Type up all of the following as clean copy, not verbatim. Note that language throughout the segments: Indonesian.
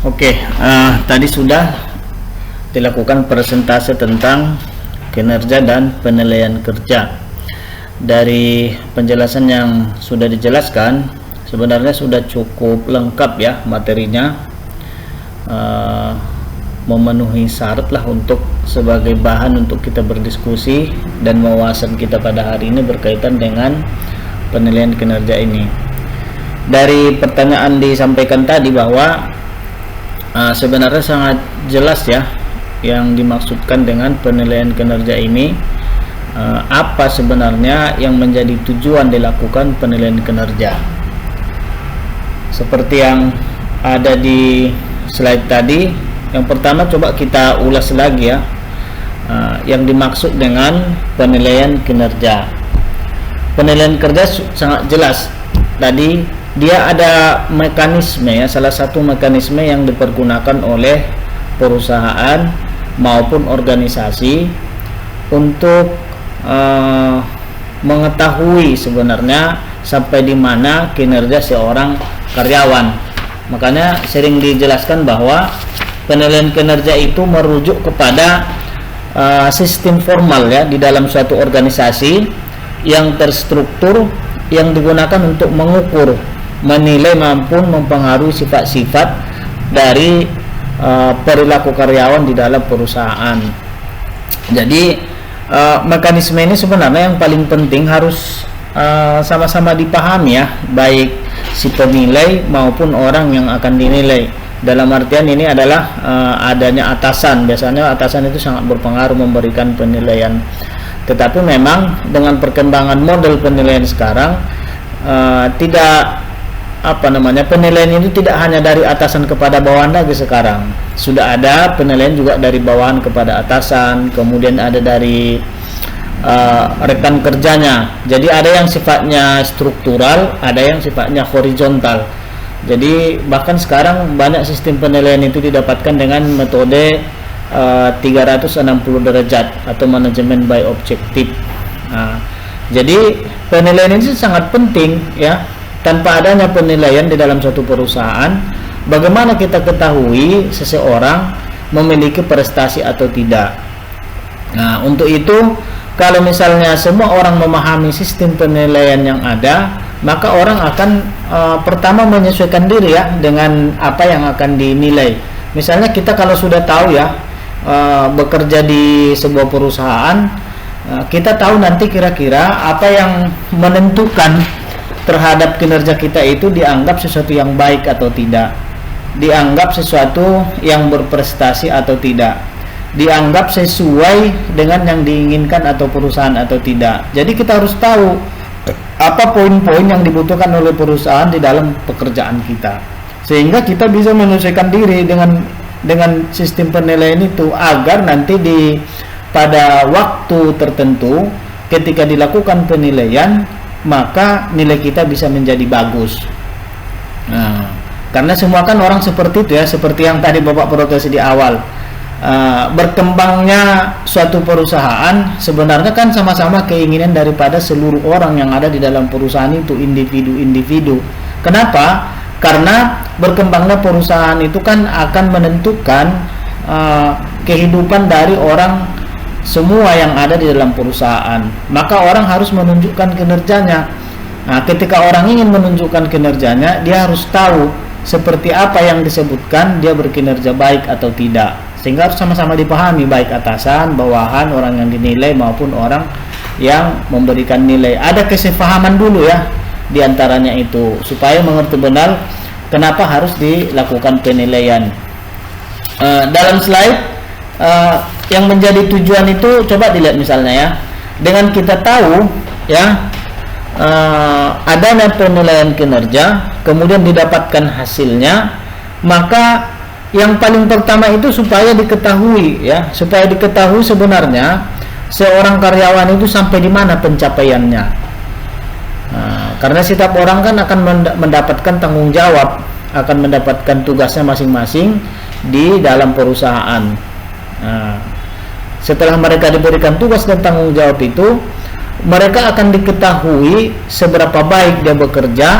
Oke, tadi sudah dilakukan presentase tentang kinerja dan penilaian kerja. Dari penjelasan yang sudah dijelaskan, sebenarnya sudah cukup lengkap ya materinya, memenuhi syarat lah untuk sebagai bahan untuk kita berdiskusi dan wawasan kita pada hari ini berkaitan dengan penilaian kinerja ini. Dari pertanyaan disampaikan tadi bahwa sebenarnya sangat jelas ya yang dimaksudkan dengan penilaian kinerja ini, apa sebenarnya yang menjadi tujuan dilakukan penilaian kinerja. Seperti yang ada di slide tadi, yang pertama coba kita ulas lagi ya, yang dimaksud dengan penilaian kinerja. Penilaian kerja sangat jelas tadi. Dia ada mekanisme ya, salah satu mekanisme yang dipergunakan oleh perusahaan maupun organisasi untuk mengetahui sebenarnya sampai di mana kinerja seorang karyawan. Makanya sering dijelaskan bahwa penilaian kinerja itu merujuk kepada sistem formal ya di dalam suatu organisasi yang terstruktur, yang digunakan untuk mengukur, menilai maupun mempengaruhi sifat-sifat dari perilaku karyawan di dalam perusahaan. Jadi mekanisme ini sebenarnya yang paling penting harus sama-sama dipahami ya, baik si penilai maupun orang yang akan dinilai. Dalam artian ini adalah adanya atasan. Biasanya atasan itu sangat berpengaruh memberikan penilaian. Tetapi memang dengan perkembangan model penilaian sekarang, penilaian itu tidak hanya dari atasan kepada bawahan lagi sekarang. Sudah ada penilaian juga dari bawahan kepada atasan, kemudian ada dari rekan kerjanya. Jadi ada yang sifatnya struktural, ada yang sifatnya horizontal. Jadi bahkan sekarang banyak sistem penilaian itu didapatkan dengan metode 360 derajat atau manajemen by objective. Jadi penilaian ini sangat penting ya. Tanpa adanya penilaian di dalam suatu perusahaan, bagaimana kita ketahui seseorang memiliki prestasi atau tidak? Nah, untuk itu kalau misalnya semua orang memahami sistem penilaian yang ada, maka orang akan pertama menyesuaikan diri ya dengan apa yang akan dinilai. Misalnya kita kalau sudah tahu ya bekerja di sebuah perusahaan, kita tahu nanti kira-kira apa yang menentukan terhadap kinerja kita itu dianggap sesuatu yang baik atau tidak, dianggap sesuatu yang berprestasi atau tidak, dianggap sesuai dengan yang diinginkan atau perusahaan atau tidak. Jadi kita harus tahu apa poin-poin yang dibutuhkan oleh perusahaan di dalam pekerjaan kita, sehingga kita bisa menyesuaikan diri dengan sistem penilaian itu, agar nanti pada waktu tertentu ketika dilakukan penilaian, maka nilai kita bisa menjadi bagus. Nah, karena semua kan orang seperti itu ya, seperti yang tadi Bapak protes di awal, berkembangnya suatu perusahaan sebenarnya kan sama-sama keinginan daripada seluruh orang yang ada di dalam perusahaan itu, individu-individu. Kenapa? Karena berkembangnya perusahaan itu kan akan menentukan kehidupan dari orang semua yang ada di dalam perusahaan. Maka orang harus menunjukkan kinerjanya. Nah, ketika orang ingin menunjukkan kinerjanya, dia harus tahu seperti apa yang disebutkan dia berkinerja baik atau tidak, sehingga harus sama-sama dipahami, baik atasan, bawahan, orang yang dinilai maupun orang yang memberikan nilai. Ada kesepahaman dulu ya diantaranya itu, supaya mengerti benar kenapa harus dilakukan penilaian. Dalam slide yang menjadi tujuan itu coba dilihat misalnya ya, dengan kita tahu ya adanya penilaian kinerja, kemudian didapatkan hasilnya, maka yang paling pertama itu supaya diketahui ya, supaya diketahui sebenarnya seorang karyawan itu sampai di mana pencapaiannya. Karena setiap orang kan akan mendapatkan tanggung jawab, akan mendapatkan tugasnya masing-masing di dalam perusahaan. Setelah mereka diberikan tugas dan tanggung jawab itu, mereka akan diketahui seberapa baik dia bekerja,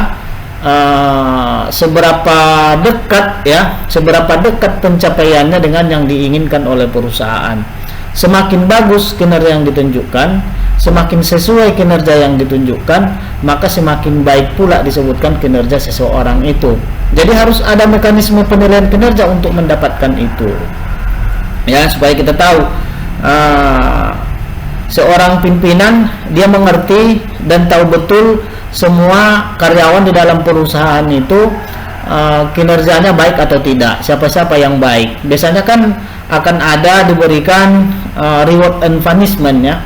seberapa dekat ya, seberapa dekat pencapaiannya dengan yang diinginkan oleh perusahaan. Semakin bagus kinerja yang ditunjukkan, semakin sesuai kinerja yang ditunjukkan, maka semakin baik pula disebutkan kinerja seseorang itu. Jadi harus ada mekanisme penilaian kinerja untuk mendapatkan itu ya, supaya kita tahu seorang pimpinan dia mengerti dan tahu betul semua karyawan di dalam perusahaan itu kinerjanya baik atau tidak, siapa-siapa yang baik. Biasanya kan akan ada diberikan reward and punishment ya.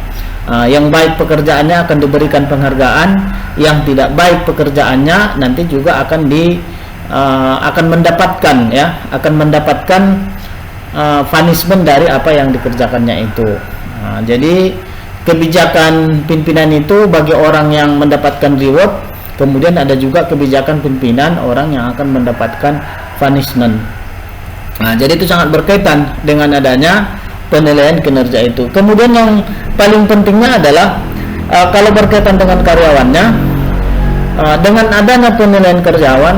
Yang baik pekerjaannya akan diberikan penghargaan, yang tidak baik pekerjaannya nanti juga akan mendapatkan ya, akan mendapatkan punishment dari apa yang dikerjakannya itu. Jadi kebijakan pimpinan itu bagi orang yang mendapatkan reward, kemudian ada juga kebijakan pimpinan orang yang akan mendapatkan punishment. Jadi itu sangat berkaitan dengan adanya penilaian kinerja itu. Kemudian yang paling pentingnya adalah kalau berkaitan dengan karyawannya, dengan adanya penilaian karyawan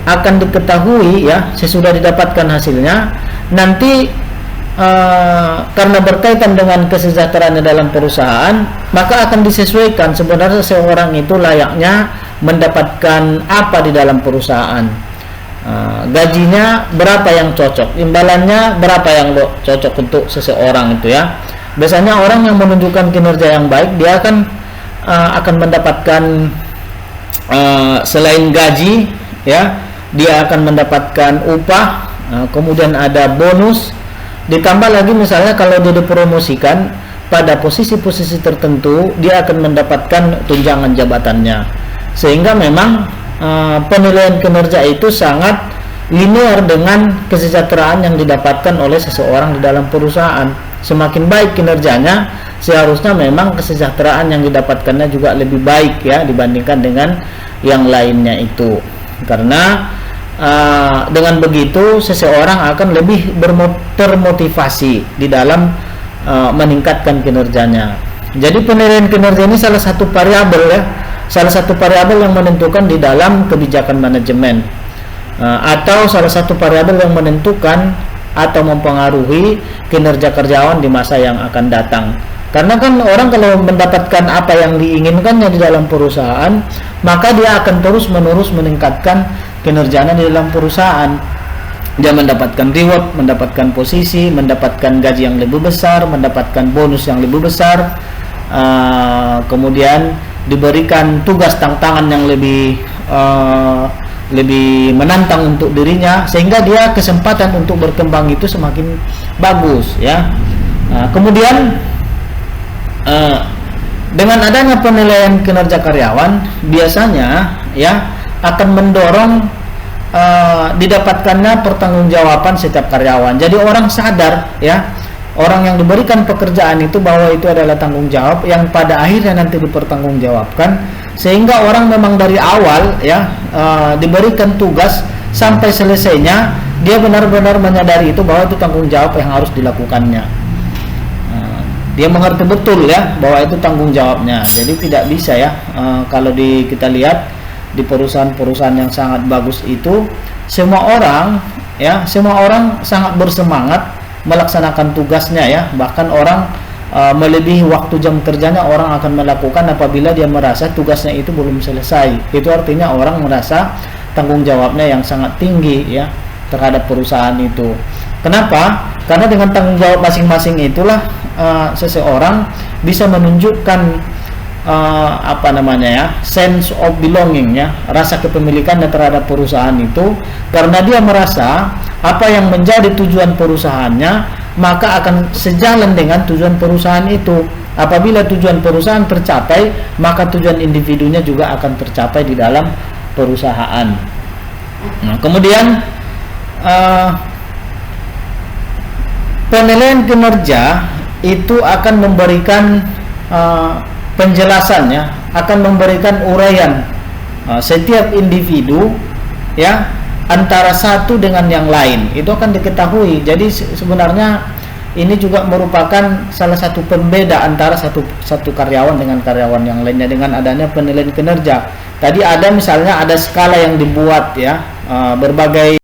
akan diketahui ya, sesudah didapatkan hasilnya nanti karena berkaitan dengan kesejahteraan dalam perusahaan, maka akan disesuaikan sebenarnya seorang itu layaknya mendapatkan apa di dalam perusahaan. Gajinya berapa yang cocok, imbalannya berapa yang cocok untuk seseorang itu ya. Biasanya orang yang menunjukkan kinerja yang baik, dia akan mendapatkan selain gaji ya, dia akan mendapatkan upah, kemudian ada bonus. Ditambah lagi misalnya kalau dia dipromosikan pada posisi-posisi tertentu, dia akan mendapatkan tunjangan jabatannya. Sehingga memang penilaian kinerja itu sangat linear dengan kesejahteraan yang didapatkan oleh seseorang di dalam perusahaan. Semakin baik kinerjanya, seharusnya memang kesejahteraan yang didapatkannya juga lebih baik ya dibandingkan dengan yang lainnya itu. Karena dengan begitu seseorang akan lebih termotivasi di dalam meningkatkan kinerjanya. Jadi penilaian kinerja ini salah satu variabel ya, salah satu variabel yang menentukan di dalam kebijakan manajemen, atau salah satu variabel yang menentukan atau mempengaruhi kinerja karyawan di masa yang akan datang. Karena kan orang kalau mendapatkan apa yang diinginkannya di dalam perusahaan, maka dia akan terus-menerus meningkatkan kinerjanya di dalam perusahaan. Dia mendapatkan reward, mendapatkan posisi, mendapatkan gaji yang lebih besar, mendapatkan bonus yang lebih besar, kemudian diberikan tugas tantangan yang lebih menantang untuk dirinya, sehingga dia kesempatan untuk berkembang itu semakin bagus ya. Kemudian dengan adanya penilaian kinerja karyawan biasanya ya akan mendorong didapatkannya pertanggungjawaban setiap karyawan. Jadi orang sadar ya, orang yang diberikan pekerjaan itu bahwa itu adalah tanggung jawab yang pada akhirnya nanti dipertanggungjawabkan, sehingga orang memang dari awal ya diberikan tugas sampai selesainya dia benar-benar menyadari itu bahwa itu tanggung jawab yang harus dilakukannya. Dia mengerti betul ya bahwa itu tanggung jawabnya. Jadi tidak bisa ya kalau kita lihat di perusahaan-perusahaan yang sangat bagus itu semua orang sangat bersemangat melaksanakan tugasnya ya. Bahkan orang melebihi waktu jam kerjanya orang akan melakukan apabila dia merasa tugasnya itu belum selesai. Itu artinya orang merasa tanggung jawabnya yang sangat tinggi ya terhadap perusahaan itu. Kenapa? Karena dengan tanggung jawab masing-masing itulah seseorang bisa menunjukkan sense of belonging ya, rasa kepemilikannya terhadap perusahaan itu, karena dia merasa apa yang menjadi tujuan perusahaannya maka akan sejalan dengan tujuan perusahaan itu. Apabila tujuan perusahaan tercapai, maka tujuan individunya juga akan tercapai di dalam perusahaan. Nah, kemudian penilaian kinerja itu akan memberikan penjelasan ya, akan memberikan uraian setiap individu ya antara satu dengan yang lain, itu akan diketahui. Jadi sebenarnya ini juga merupakan salah satu pembeda antara satu karyawan dengan karyawan yang lainnya dengan adanya penilaian kinerja. Tadi ada misalnya ada skala yang dibuat ya, berbagai